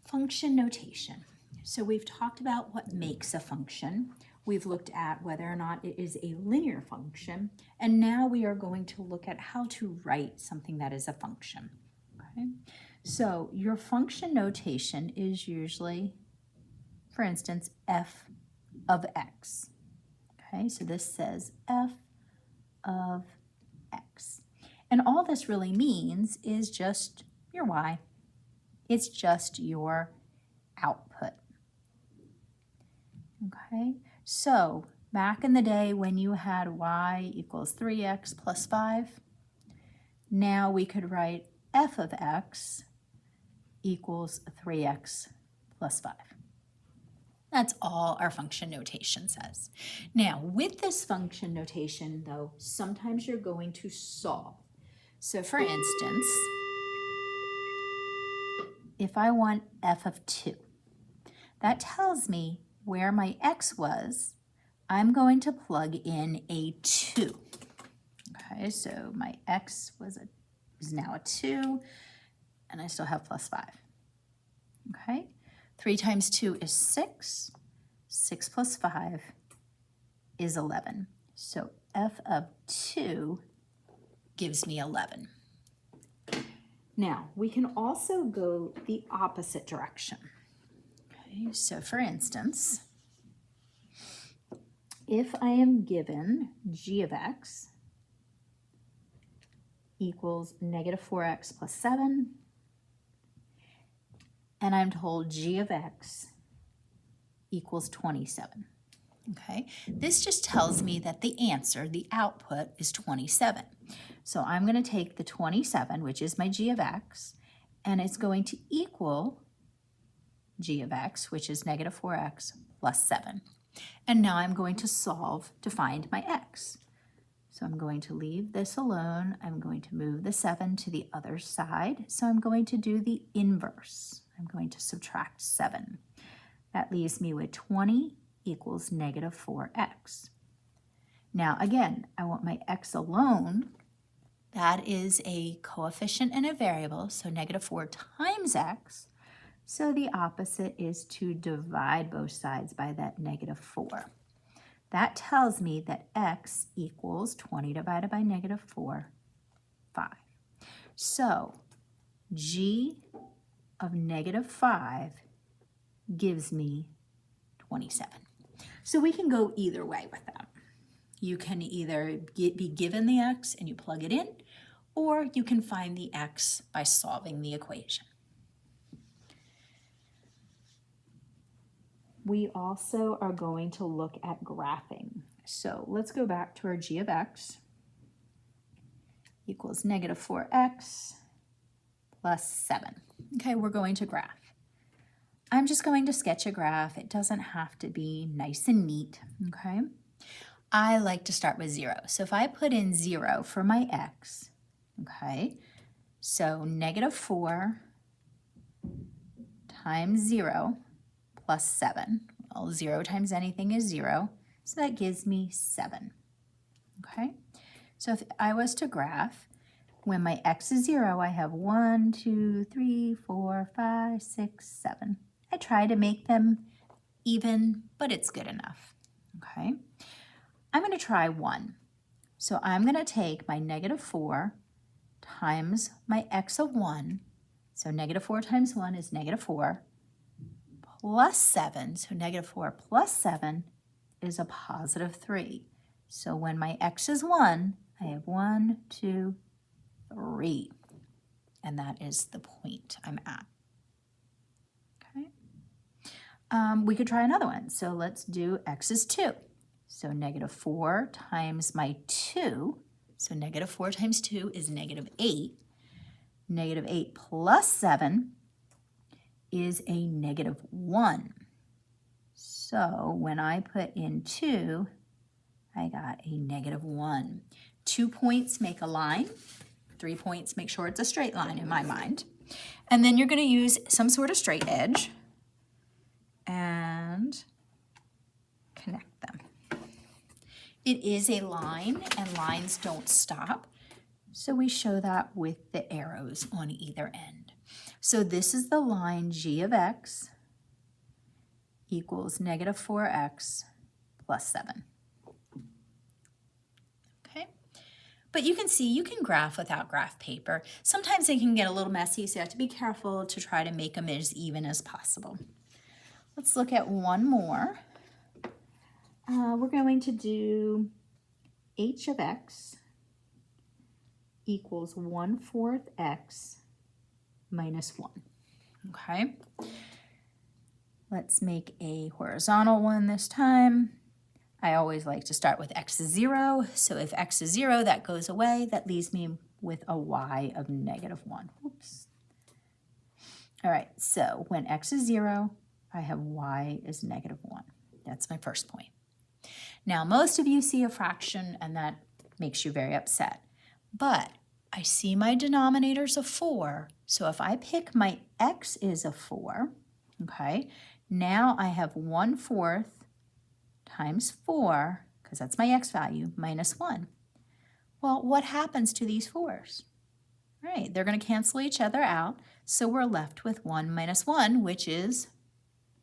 Function notation. So we've talked about what makes a function. We've looked at whether or not it is a linear function, and now we are going to look at how to write something that is a function. Okay? So your function notation is usually, for instance, f of x. Okay, so this says f of x. And all this really means is just your y. It's just your output. Okay, so back in the day when you had y equals 3x plus 5, now we could write f of x equals 3x plus 5. That's all our function notation says. Now, with this function notation, though, sometimes you're going to solve. So for instance, if I want f of 2, that tells me where my x was. I'm going to plug in a 2. Okay, so my x is now a 2, and I still have plus 5. Okay, 3 times 2 is 6. 6 plus 5 is 11. So f of 2 gives me 11. Now, we can also go the opposite direction. Okay, so for instance, if I am given g of x equals negative 4x plus 7, and I'm told g of x equals 27. Okay, this just tells me that the answer, the output, is 27. So I'm going to take the 27, which is my g of x, and it's going to equal g of x, which is negative 4x plus 7. And now I'm going to solve to find my x. So I'm going to leave this alone. I'm going to move the 7 to the other side. So I'm going to do the inverse. I'm going to subtract 7. That leaves me with 20 equals negative 4x. Now again, I want my x alone. That is a coefficient and a variable, so negative 4 times x. So the opposite is to divide both sides by that negative 4. That tells me that x equals 20 divided by negative 4, 5. So g of negative 5 gives me 27. So we can go either way with that. You can either be given the x and you plug it in, or you can find the x by solving the equation. We also are going to look at graphing. So let's go back to our g of x equals negative 4x plus 7. Okay, we're going to graph. I'm just going to sketch a graph. It doesn't have to be nice and neat, okay? I like to start with 0. So if I put in 0 for my x, okay, so negative 4 times 0 plus 7. Well, 0 times anything is 0, so that gives me 7, okay? So if I was to graph, when my x is 0, I have 1, 2, 3, 4, 5, 6, 7. I try to make them even, but it's good enough, okay? I'm going to try 1. So I'm going to take my negative 4 times my x of 1. So negative 4 times 1 is negative 4 plus 7. So negative 4 plus 7 is a positive 3. So when my x is 1, I have 1, 2, 3. And that is the point I'm at. Okay. We could try another one. So let's do x is 2. So negative 4 times my 2. So negative 4 times 2 is negative 8. Negative 8 plus 7 is a negative 1. So when I put in 2, I got a negative 1. 2 points make a line. 3 points make sure it's a straight line in my mind. And then you're going to use some sort of straight edge and connect them. It is a line, and lines don't stop. So we show that with the arrows on either end. So this is the line g of x equals negative 4x plus 7. Okay, but you can see you can graph without graph paper. Sometimes they can get a little messy, so you have to be careful to try to make them as even as possible. Let's look at one more. We're going to do h of x equals 1/4 x minus 1. Okay, let's make a horizontal one this time. I always like to start with x is 0, so if x is 0, that goes away. That leaves me with a y of negative 1. Oops. All right, so when x is 0, I have y is negative 1. That's my first point. Now, most of you see a fraction, and that makes you very upset. But I see my denominator's a 4, so if I pick my x is a 4, okay, now I have 1/4 times 4, because that's my x value, minus 1. Well, what happens to these 4s? Right, they're going to cancel each other out, so we're left with 1 minus 1, which is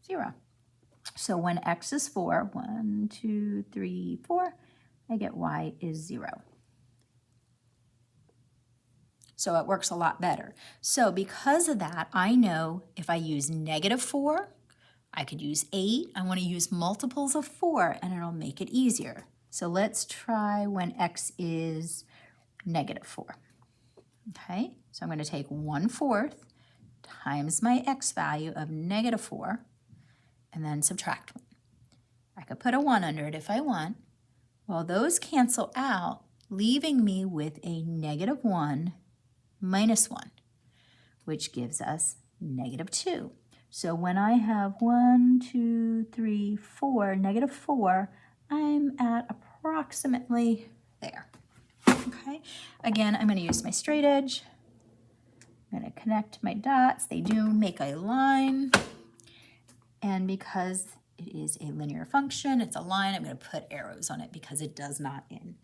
0. So when x is 4, 1, 2, 3, 4, I get y is 0. So it works a lot better. So because of that, I know if I use negative 4, I could use 8. I want to use multiples of 4, and it'll make it easier. So let's try when x is negative 4. Okay, so I'm going to take 1/4 times my x value of negative 4, and then subtract 1. I could put a 1 under it if I want. Well, those cancel out, leaving me with a negative 1 minus 1, which gives us negative 2. So when I have 1, 2, 3, 4, negative 4, I'm at approximately there. Okay, again, I'm going to use my straight edge. I'm going to connect my dots. They do make a line. And because it is a linear function, it's a line, I'm going to put arrows on it because it does not end.